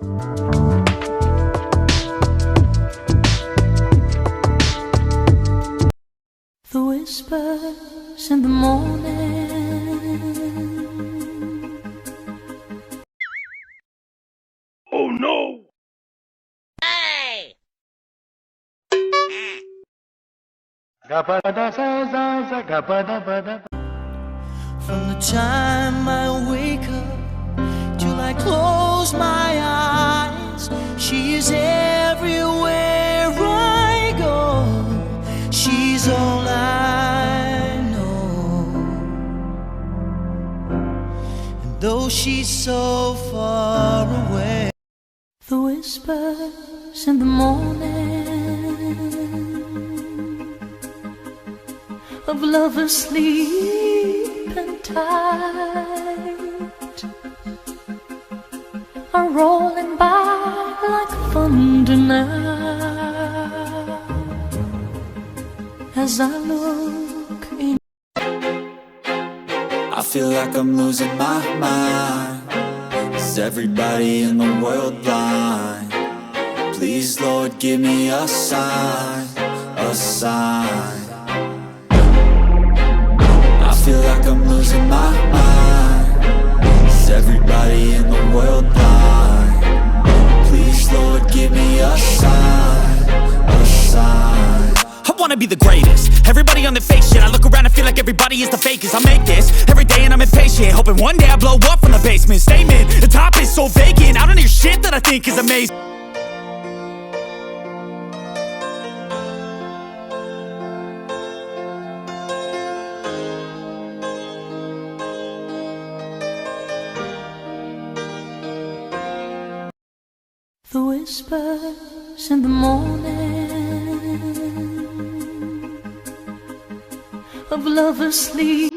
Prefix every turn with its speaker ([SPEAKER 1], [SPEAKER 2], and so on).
[SPEAKER 1] The whispers in the morning.
[SPEAKER 2] Oh no!
[SPEAKER 3] Hey!
[SPEAKER 1] From the time I wake up till I close my eyes, she is everywhere I go. She's all I know. And though she's so far away, the whispers in the morning of lovers sleeping tight are rolling by like thunder now as I look in.
[SPEAKER 4] I feel like I'm losing my mind. Is everybody in the world blind? Please, Lord, give me a sign, a sign. I feel like I'm losing my mind. Is everybody in the world blind? Please, Lord, give me a sign, a sign.
[SPEAKER 5] I wanna be the greatest. Everybody on the fake shit. I look around and feel like everybody is the fakest. I make this every day and I'm impatient, hoping one day I blow up from the basement. Statement, the top is so vacant. I don't hear shit that I think is amazing.
[SPEAKER 1] The whispers in the morning of lovers sleep.